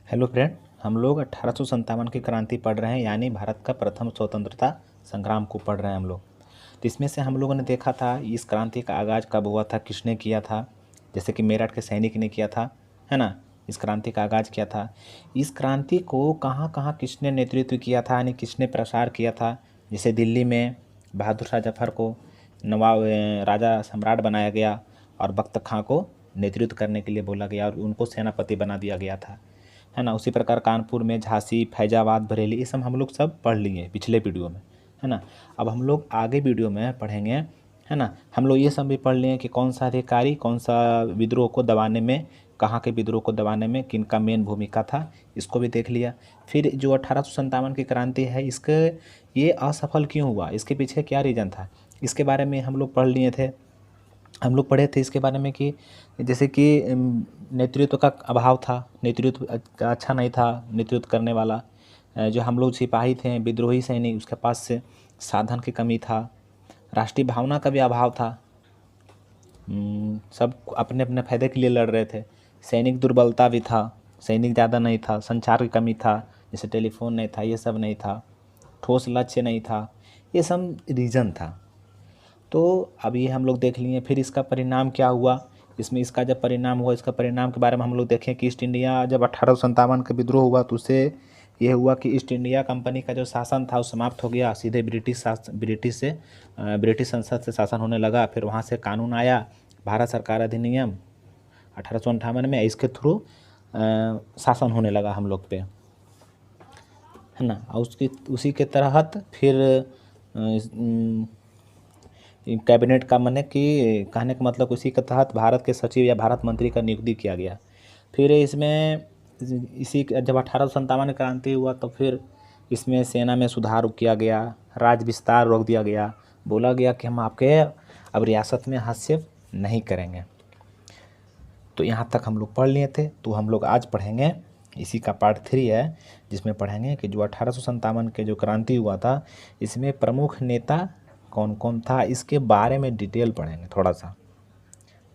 Hello friend, हम लोग 1857 की क्रांति पढ़ रहे हैं, यानी भारत का प्रथम स्वतंत्रता संग्राम को पढ़ रहे हैं हम लोग। तो इसमें से हम लोगों ने देखा था इस क्रांति का आगाज़ कब हुआ था, किसने किया था। जैसे कि मेरठ के सैनिक ने किया था, है ना। इस क्रांति का आगाज़ किया था। इस क्रांति को कहाँ कहाँ किसने नेतृत्व किया था, यानी किसने प्रसार किया था। जैसे दिल्ली में बहादुर शाह जफर को नवाब राजा सम्राट बनाया गया और बख्त खां को नेतृत्व करने के लिए बोला गया और उनको सेनापति बना दिया गया था, है ना। उसी प्रकार कानपुर में झांसी, फैजाबाद, बरेली, ये सब हम लोग सब पढ़ लिए पिछले वीडियो में, है ना। अब हम लोग आगे वीडियो में पढ़ेंगे, है ना। हम लोग ये सब भी पढ़ लिए कि कौन सा अधिकारी कौन सा विद्रोह को दबाने में, कहाँ के विद्रोह को दबाने में किनका मेन भूमिका था, इसको भी देख लिया। फिर जो 1857 की क्रांति है, इसके ये असफल क्यों हुआ, इसके पीछे क्या रीज़न था, इसके बारे में हम लोग पढ़ लिए थे। हम लोग पढ़े थे इसके बारे में कि जैसे कि नेतृत्व का अभाव था, नेतृत्व अच्छा नहीं था, नेतृत्व करने वाला जो हम लोग सिपाही थे, विद्रोही सैनिक, उसके पास से साधन की कमी था। राष्ट्रीय भावना का भी अभाव था। सब अपने अपने फायदे के लिए लड़ रहे थे। सैनिक दुर्बलता भी था, सैनिक ज़्यादा नहीं था, संचार की कमी था, जैसे टेलीफोन नहीं था, ये सब नहीं था, ठोस लक्ष्य नहीं था, ये सब रीज़न था। तो अब ये हम लोग देख लिए। फिर इसका परिणाम क्या हुआ, इसमें इसका जब परिणाम हुआ, इसका परिणाम के बारे में हम लोग देखें कि ईस्ट इंडिया जब 1857 का विद्रोह हुआ तो उससे ये हुआ कि ईस्ट इंडिया कंपनी का जो शासन था वो समाप्त हो गया। सीधे ब्रिटिश संसद से शासन होने लगा। फिर वहाँ से कानून आया, भारत सरकार अधिनियम 1858 में, इसके थ्रू शासन होने लगा हम लोग पे, है ना। और उसी के तहत फिर कैबिनेट का माने कि कहने का मतलब उसी के तहत भारत के सचिव या भारत मंत्री का नियुक्ति किया गया। फिर इसमें जब 1857 क्रांति हुआ तो फिर इसमें सेना में सुधार किया गया, राज विस्तार रोक दिया गया, बोला गया कि हम आपके अब रियासत में हस्तक्षेप नहीं करेंगे। तो यहाँ तक हम लोग पढ़ लिए थे। तो हम लोग आज पढ़ेंगे, इसी का पार्ट 3 है, जिसमें पढ़ेंगे कि जो 1857 के जो क्रांति हुआ था, इसमें प्रमुख नेता कौन कौन था, इसके बारे में डिटेल पढ़ेंगे थोड़ा सा।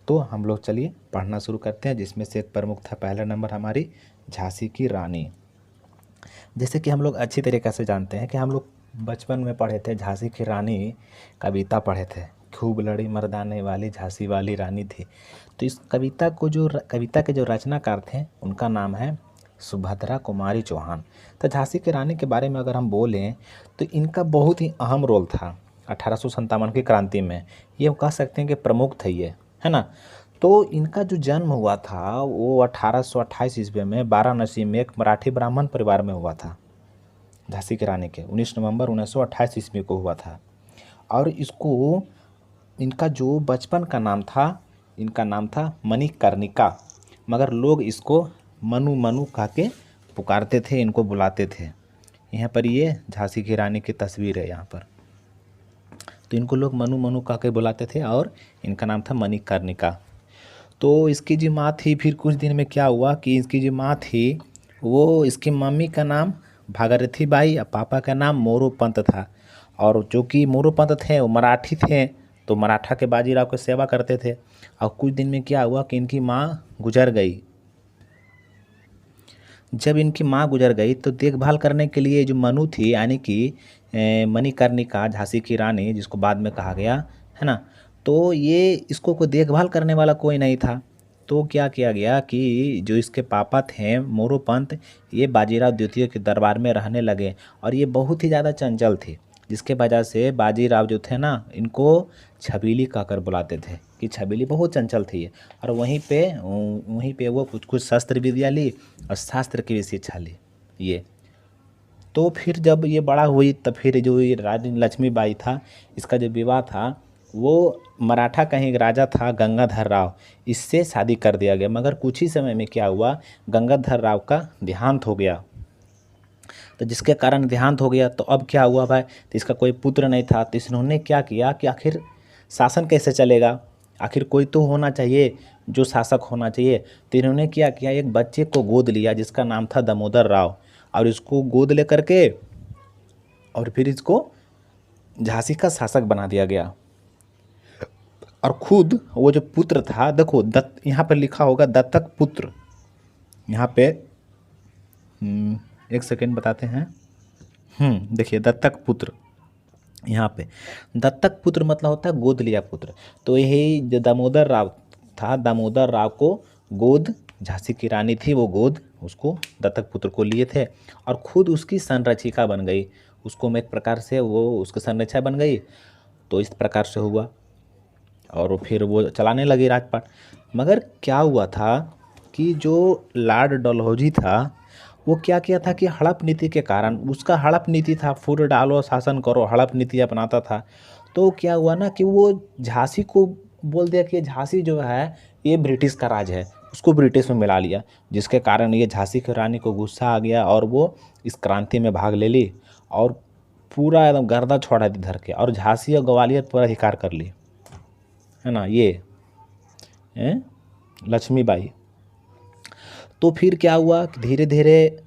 तो हम लोग चलिए पढ़ना शुरू करते हैं। जिसमें से एक प्रमुख था, पहला नंबर हमारी झांसी की रानी। जैसे कि हम लोग अच्छी तरीक़े से जानते हैं कि हम लोग बचपन में पढ़े थे, झांसी की रानी कविता पढ़े थे, खूब लड़ी मर्दाने वाली झांसी वाली रानी थी। तो इस कविता के जो रचनाकार थे उनका नाम है सुभद्रा कुमारी चौहान। तो झांसी की रानी के बारे में अगर हम बोलें तो इनका बहुत ही अहम रोल था 1857 की क्रांति में। ये कह सकते हैं कि प्रमुख थे ये, है ना। तो इनका जो जन्म हुआ था वो 1828 ईस्वी में वाराणसी में एक मराठी ब्राह्मण परिवार में हुआ था। झांसी की रानी के 19 नवंबर 1928 ईस्वी को हुआ था। और इसको इनका जो बचपन का नाम था, इनका नाम था मणिकर्णिका, मगर लोग इसको मनु मनु कह के पुकारते थे, इनको बुलाते थे। यहाँ पर ये झांसी की रानी की तस्वीर है यहाँ पर। तो इनको लोग मनु मनु कह के बुलाते थे और इनका नाम था मणिकर्णिका। तो इसकी जो माँ थी, फिर कुछ दिन में क्या हुआ कि इसकी जो माँ थी वो, इसकी मम्मी का नाम भागीरथी बाई और पापा का नाम मोरू पंत था। और जो कि मोरू पंत थे वो मराठी थे, तो मराठा के बाजीराव की सेवा करते थे। और कुछ दिन में क्या हुआ कि इनकी माँ गुजर गई। जब इनकी माँ गुजर गई तो देखभाल करने के लिए जो मनु थी, यानी कि मणिकर्णिका, झांसी की रानी जिसको बाद में कहा गया, है ना। तो ये इसको कोई देखभाल करने वाला कोई नहीं था। तो क्या किया गया कि जो इसके पापा थे मोरोपंत, ये बाजीराव द्वितीय के दरबार में रहने लगे। और ये बहुत ही ज़्यादा चंचल थी, जिसके वजह से बाजीराव जो थे ना, इनको छबीली कहकर बुलाते थे कि छबीली बहुत चंचल थी। और वहीं पे वो कुछ कुछ शस्त्र विद्या ली और शास्त्र की भी शिक्षा ली ये। तो फिर जब ये बड़ा हुई तब फिर जो ये रानी लक्ष्मीबाई था, इसका जो विवाह था वो मराठा का ही राजा था गंगाधर राव, इससे शादी कर दिया गया। मगर कुछ ही समय में क्या हुआ, गंगाधर राव का देहांत हो गया। तो जिसके कारण देहांत हो गया तो अब क्या हुआ भाई, तो इसका कोई पुत्र नहीं था। तो इन्होंने क्या किया कि आखिर शासन कैसे चलेगा, आखिर कोई तो होना चाहिए जो शासक होना चाहिए। तो इन्होंने क्या किया, एक बच्चे को गोद लिया जिसका नाम था दामोदर राव, और इसको गोद ले करके और फिर इसको झांसी का शासक बना दिया गया। और खुद वो जो पुत्र था, देखो दत्त यहाँ पर लिखा होगा दत्तक पुत्र, यहाँ पे एक सेकेंड बताते हैं। देखिए दत्तक पुत्र, यहाँ पे दत्तक पुत्र मतलब होता है गोद लिया पुत्र। तो यही जो दामोदर राव था, दामोदर राव को गोद, झांसी की रानी थी वो गोद उसको दत्तक पुत्र को लिए थे और खुद उसकी संरक्षिका बन गई। उसको मैं एक प्रकार से वो उसकी संरक्षा बन गई। तो इस प्रकार से हुआ और फिर वो चलाने लगी राजपाट। मगर क्या हुआ था कि जो लॉर्ड डलहौजी था वो क्या किया था कि हड़प नीति के कारण, उसका हड़प नीति था, फूट डालो शासन करो, हड़प नीति अपनाता था। तो क्या हुआ ना कि वो झांसी को बोल दिया कि झांसी जो है ये ब्रिटिश का राज है, उसको ब्रिटिश में मिला लिया। जिसके कारण ये झांसी की रानी को गुस्सा आ गया और वो इस क्रांति में भाग ले ली और पूरा एकदम गर्दा छोड़ा दी धर के, और झांसी और ग्वालियर पर अधिकार कर ली, है ना ये लक्ष्मीबाई। तो फिर क्या हुआ कि धीरे धीरे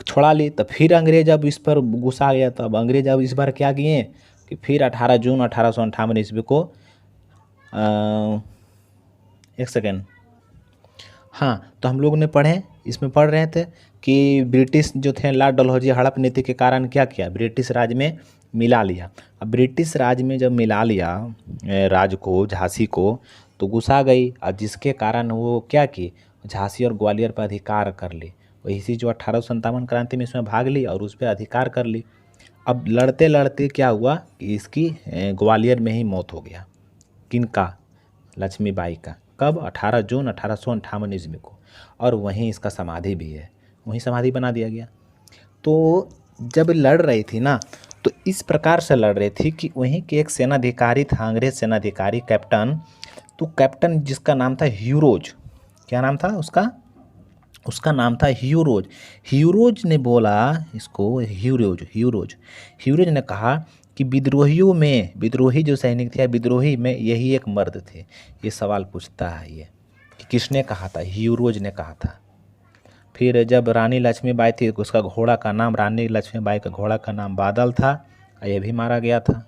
छोड़ा ली। तो फिर अंग्रेज अब इस पर गुस्सा आ गया। तब अंग्रेज अब इस बार क्या किए कि फिर 18 जून 1858 ईस्वी को एक सेकेंड, हाँ, तो हम लोग ने पढ़े, इसमें पढ़ रहे थे कि ब्रिटिश जो थे लॉर्ड डलहौजी हड़प नीति के कारण क्या किया, ब्रिटिश राज में मिला लिया। अब ब्रिटिश राज में जब मिला लिया राज को, झांसी को, तो गुस्सा गई और जिसके कारण वो क्या की, झांसी और ग्वालियर पर अधिकार कर ली। वही सी जो 1857 क्रांति में इसमें भाग ली और उस पर अधिकार कर ली। अब लड़ते लड़ते क्या हुआ कि इसकी ग्वालियर में ही मौत हो गया। किनका, लक्ष्मीबाई का। कब, 18 जून 1858 ईस्वी को। और वहीं इसका समाधि भी है, वहीं समाधि बना दिया गया। तो जब लड़ रही थी ना, तो इस प्रकार से लड़ रही थी कि वहीं के एक सेनाधिकारी था, अंग्रेज सेनाधिकारी कैप्टन। तो कैप्टन जिसका नाम था ह्यूरोज, क्या नाम था उसका, उसका नाम था ह्यूरोज। ह्यूरोज ने बोला इसको, ह्यूरोज ने कहा कि विद्रोहियों में, विद्रोही जो सैनिक थे, विद्रोही में यही एक मर्द थे। ये सवाल पूछता है ये कि किसने कहा था, ह्यूरोज ने कहा था। फिर जब रानी लक्ष्मीबाई थी, उसका घोड़ा का नाम, रानी लक्ष्मीबाई का घोड़ा का नाम बादल था, ये भी मारा गया था।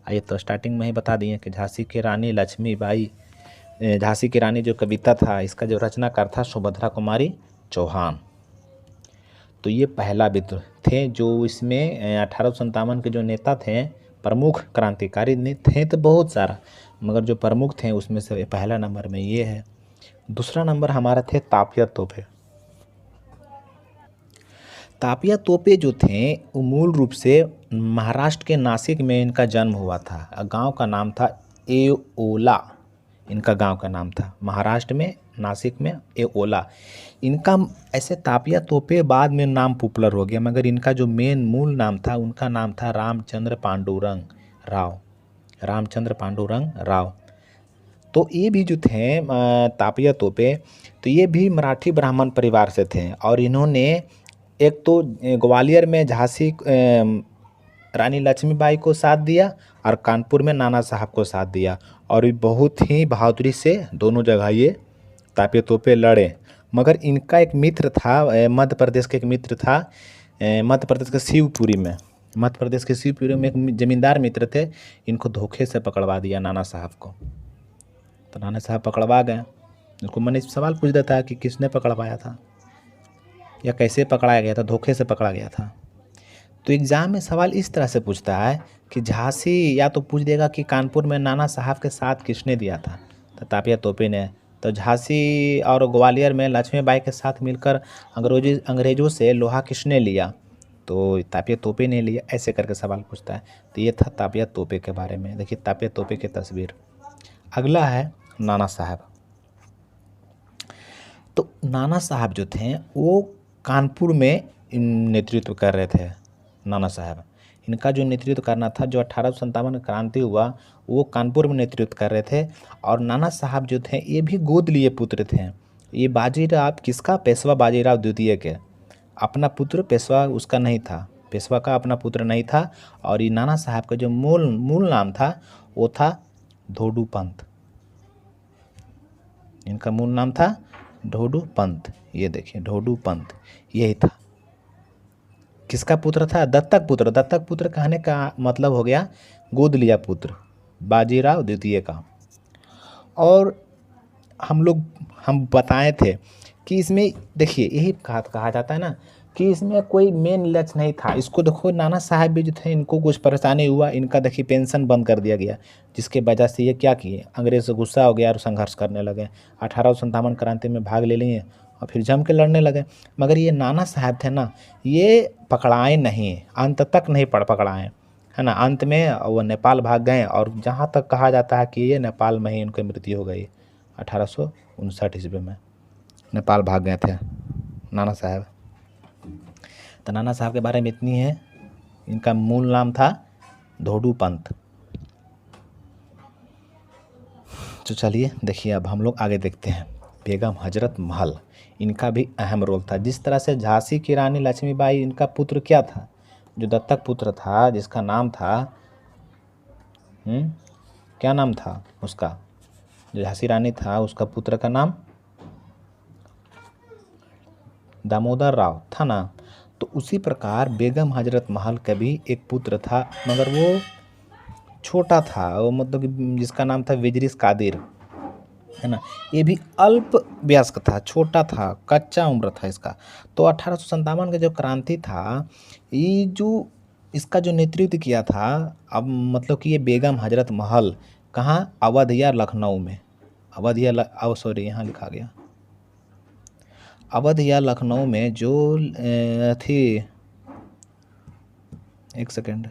ये तो स्टार्टिंग में ही बता दिए कि झांसी की रानी लक्ष्मीबाई, झांसी की रानी जो कविता था, इसका जो रचनाकार था सुभद्रा कुमारी चौहान। तो ये पहला विद्रोह थे जो इसमें 1857 के जो नेता थे, प्रमुख क्रांतिकारी थे तो बहुत सारा, मगर जो प्रमुख थे उसमें से पहला नंबर में ये है। दूसरा नंबर हमारा थे तापिया तोपे। तापिया तोपे जो थे वो मूल रूप से महाराष्ट्र के नासिक में इनका जन्म हुआ था। गांव का नाम था एओला, इनका गांव का नाम था, महाराष्ट्र में नासिक में एओला। इनका ऐसे तापिया तोपे बाद में नाम पॉपुलर हो गया, मगर इनका जो मेन मूल नाम था, उनका नाम था रामचंद्र पांडुरंग राव, रामचंद्र पांडुरंग राव। तो ये भी जो थे तापिया तोपे, तो ये भी मराठी ब्राह्मण परिवार से थे। और इन्होंने एक तो ग्वालियर में झांसी रानी लक्ष्मीबाई को साथ दिया और कानपुर में नाना साहब को साथ दिया। और ये बहुत ही बहादुरी से दोनों जगह ये तापिया तोपे लड़े। मगर इनका एक मित्र था, मध्य प्रदेश के एक मित्र था, मध्य प्रदेश के शिवपुरी में, मध्य प्रदेश के शिवपुरी में एक जमींदार मित्र थे। इनको धोखे से पकड़वा दिया नाना साहब को। तो नाना साहब पकड़वा गए। उनको मैंने सवाल पूछ दिया था कि किसने पकड़वाया था या कैसे पकड़ाया गया था, धोखे से पकड़ा गया था। तो एग्ज़ाम में सवाल इस तरह से पूछता है कि झांसी, या तो पूछ देगा कि कानपुर में नाना साहब के साथ किसने दिया था, तो तापिया तोपे ने। तो झांसी और ग्वालियर में लक्ष्मीबाई के साथ मिलकर अंग्रेजों से लोहा किसने लिया, तो तापिया तोपे ने लिया। ऐसे करके सवाल पूछता है। तो ये था तापिया तोपे के बारे में। देखिए तापिया तोपे की तस्वीर। अगला है नाना साहब। तो नाना साहब जो थे वो कानपुर में नेतृत्व कर रहे थे। नाना साहब, इनका जो नेतृत्व करना था, जो 1857 क्रांति हुआ, वो कानपुर में नेतृत्व कर रहे थे। और नाना साहब जो थे ये भी गोद लिए पुत्र थे। ये बाजीराव किसका, पेशवा बाजीराव द्वितीय के अपना पुत्र, पेशवा उसका नहीं था, पेशवा का अपना पुत्र नहीं था। और ये नाना साहब का जो मूल नाम था वो था ढोडू पंत। इनका मूल नाम था ढोडू पंत। ये देखिए ढोडू पंत यही था। किसका पुत्र था, दत्तक पुत्र। दत्तक पुत्र कहने का मतलब हो गया गोद लिया पुत्र, बाजीराव द्वितीय का। और हम बताए थे कि इसमें देखिए यही कहा जाता है ना कि इसमें कोई मेन लक्ष्य नहीं था। इसको देखो नाना साहब भी जो थे इनको कुछ परेशानी हुआ, इनका देखिए पेंशन बंद कर दिया गया, जिसके वजह से ये क्या किए, अंग्रेज से गुस्सा हो गया और संघर्ष करने लगे। 1857 क्रांति में भाग ले लिए और फिर जम के लड़ने लगे। मगर ये नाना साहब थे ना, ये पकड़ाए नहीं, अंत तक नहीं पकड़ाए, है ना। अंत में वो नेपाल भाग गए और जहाँ तक कहा जाता है कि ये नेपाल में ही उनकी मृत्यु हो गई 1859 ईस्वी में, नेपाल भाग गए थे नाना साहब। तो नाना साहब के बारे में इतनी है। इनका मूल नाम था धोडू पंत। तो चलिए देखिए अब हम लोग आगे देखते हैं। बेगम हजरत महल, इनका भी अहम रोल था। जिस तरह से झांसी की रानी लक्ष्मीबाई, इनका पुत्र क्या था, जो दत्तक पुत्र था, जिसका नाम था क्या नाम था उसका, जो झांसी रानी था उसका पुत्र का नाम दामोदर राव था ना। तो उसी प्रकार बेगम हजरत महल का भी एक पुत्र था, मगर वो छोटा था, वो मतलब कि जिसका नाम था विजरिस कादिर, है ना। ये भी अल्प वयस्क था, छोटा था, कच्चा उम्र था इसका। तो 1857 का जो क्रांति था, ये जो इसका जो नेतृत्व किया था, अब मतलब कि ये बेगम हजरत महल कहाँ, अवध या लखनऊ में, अवध या सॉरी यहाँ लिखा गया, अवध या लखनऊ में जो थी, एक सेकेंड,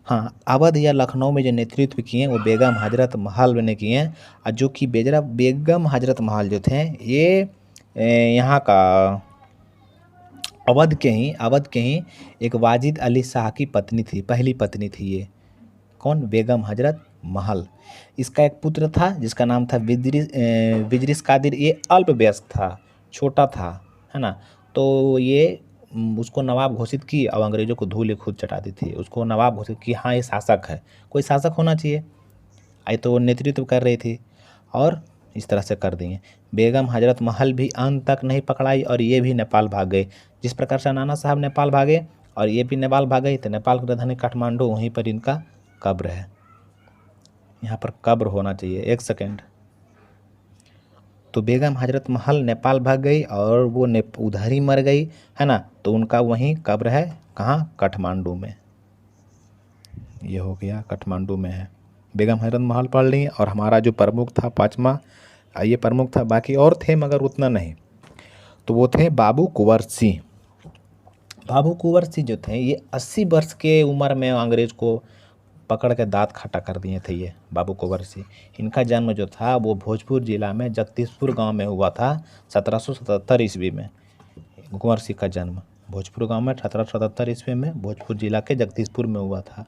हाँ, अवध या लखनऊ में जो नेतृत्व किए वो बेगम हजरत महल ने किए। और जो कि बेगम हजरत महल जो थे ये यहाँ का अवध के ही एक वाजिद अली शाह की पत्नी थी, पहली पत्नी थी ये। कौन? बेगम हजरत महल। इसका एक पुत्र था जिसका नाम था विजरिस कादिर। ये अल्प वयस्क था, छोटा था, है ना। तो ये उसको नवाब घोषित की और अंग्रेजों को धूल खुद चटाती थी। उसको नवाब घोषित की, हाँ ये शासक है, कोई शासक होना चाहिए। आई तो नेतृत्व कर रही थी और इस तरह से कर दिए। बेगम हजरत महल भी अंत तक नहीं पकड़ाई और ये भी नेपाल भाग गए। जिस प्रकार से नाना साहब नेपाल भागे और ये भी नेपाल भाग गई, तो नेपाल की राजधानी काठमांडू, वहीं पर इनका कब्र है। यहाँ पर कब्र होना चाहिए, एक सेकेंड। तो बेगम हजरत महल नेपाल भाग गई और वो उधर ही मर गई, है ना। तो उनका वहीं कब्र है, कहाँ? काठमांडू में। ये हो गया, काठमांडू में है। बेगम हजरत महल पढ़ ली। और हमारा जो प्रमुख था पाँचवा, ये प्रमुख था, बाकी और थे मगर उतना नहीं। तो वो थे बाबू कुंवर सिंह। बाबू कुंवर सिंह जो थे ये 80 वर्ष के उम्र में अंग्रेज को पकड़ के दांत खट्टा कर दिए थे ये बाबू कुंवर सिंह। इनका जन्म जो था वो भोजपुर जिला में जगदीशपुर गांव में हुआ था 1777 ईस्वी में। कुंवर सिंह का जन्म भोजपुर गांव में 1777 ईस्वी में भोजपुर जिला के जगदीशपुर में हुआ था।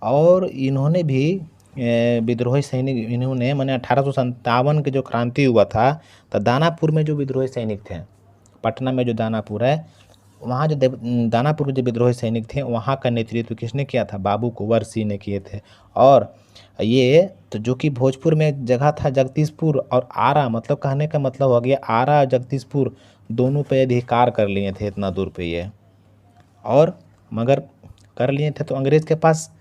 और इन्होंने भी विद्रोही सैनिक, इन्होंने मैंने 1857 के जो क्रांति हुआ था, तो दानापुर में जो विद्रोही सैनिक थे, पटना में जो दानापुर है, वहाँ जो दानापुर के जो विद्रोही सैनिक थे वहाँ का नेतृत्व किसने किया था? बाबू कुंवर सिंह ने किए थे। और ये तो जो कि भोजपुर में जगह था जगदीशपुर और आरा, मतलब कहने का मतलब हो गया आरा जगदीशपुर दोनों पे अधिकार कर लिए थे इतना दूर पे ये। और मगर कर लिए थे तो अंग्रेज के पास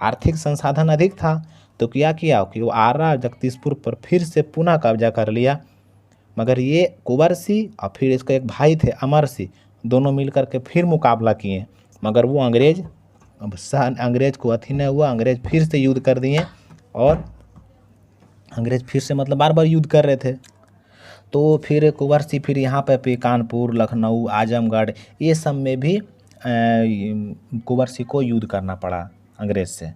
आर्थिक संसाधन अधिक था, तो क्या किया कि वो आरा जगदीशपुर पर फिर से पुनः कब्जा कर लिया। मगर ये कुंवर सिंह और फिर इसका एक भाई थे अमर सिंह, दोनों मिलकर के फिर मुकाबला किए, मगर वो अंग्रेज को अथी नहीं हुआ। अंग्रेज फिर से युद्ध कर दिए और अंग्रेज फिर से मतलब बार बार युद्ध कर रहे थे। तो फिर कुंवर सिंह फिर यहाँ पे कानपुर, लखनऊ, आजमगढ़, ये सब में भी कुंवर सिंह को युद्ध करना पड़ा अंग्रेज से।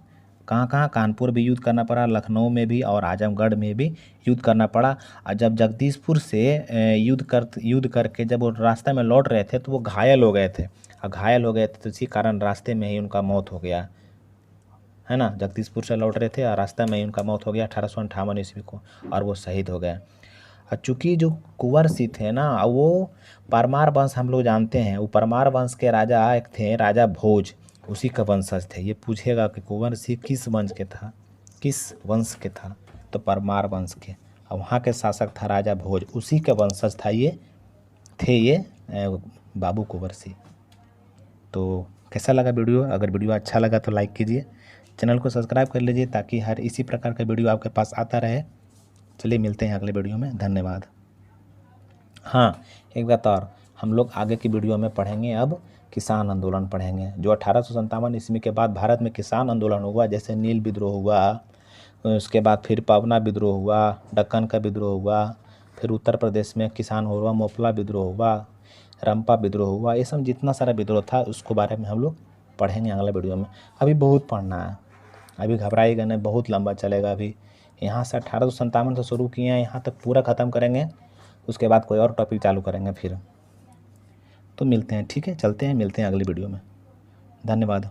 कहाँ कहाँ? कानपुर भी युद्ध करना पड़ा, लखनऊ में भी और आजमगढ़ में भी युद्ध करना पड़ा। और जब जगदीशपुर से युद्ध करके जब वो रास्ते में लौट रहे थे तो वो घायल हो गए थे। और घायल हो गए थे तो इसी कारण रास्ते में ही उनका मौत हो गया, है ना। जगदीशपुर से लौट रहे थे और रास्ते में ही उनका मौत हो गया 1858 ईस्वी को, और वो शहीद हो गए। और चूँकि जो कुंवर सिंह थे ना, वो परमार वंश हम लोग जानते हैं, वो परमार वंश के राजा एक थे, राजा भोज, उसी का वंशज थे। ये पूछेगा कि कुंवर सिंह किस वंश के था, किस वंश के था? तो परमार वंश के। और वहाँ के शासक था राजा भोज, उसी के वंशज था ये, थे ये बाबू कुंवर सिंह। तो कैसा लगा वीडियो? अगर वीडियो अच्छा लगा तो लाइक कीजिए, चैनल को सब्सक्राइब कर लीजिए ताकि हर इसी प्रकार का वीडियो आपके पास आता रहे। चलिए मिलते हैं अगले वीडियो में, धन्यवाद। हाँ, एक बात और, हम लोग आगे की वीडियो में पढ़ेंगे अब किसान आंदोलन पढ़ेंगे, जो 1857 ईस्वी के बाद भारत में किसान आंदोलन हुआ, जैसे नील विद्रोह हुआ, उसके बाद फिर पवना विद्रोह हुआ, दक्कन का विद्रोह हुआ, फिर उत्तर प्रदेश में किसान हुआ, मोपला विद्रोह हुआ, रंपा विद्रोह हुआ, ये सब जितना सारा विद्रोह था उसको बारे में हम लोग पढ़ेंगे अगले वीडियो में। अभी बहुत पढ़ना है, अभी घबराइएगा नहीं, बहुत लंबा चलेगा। अभी यहाँ से 1857 से शुरू किए हैं, यहाँ तक पूरा ख़त्म करेंगे, उसके बाद कोई और टॉपिक चालू करेंगे फिर। तो मिलते हैं, ठीक है, चलते हैं, मिलते हैं अगली वीडियो में, धन्यवाद।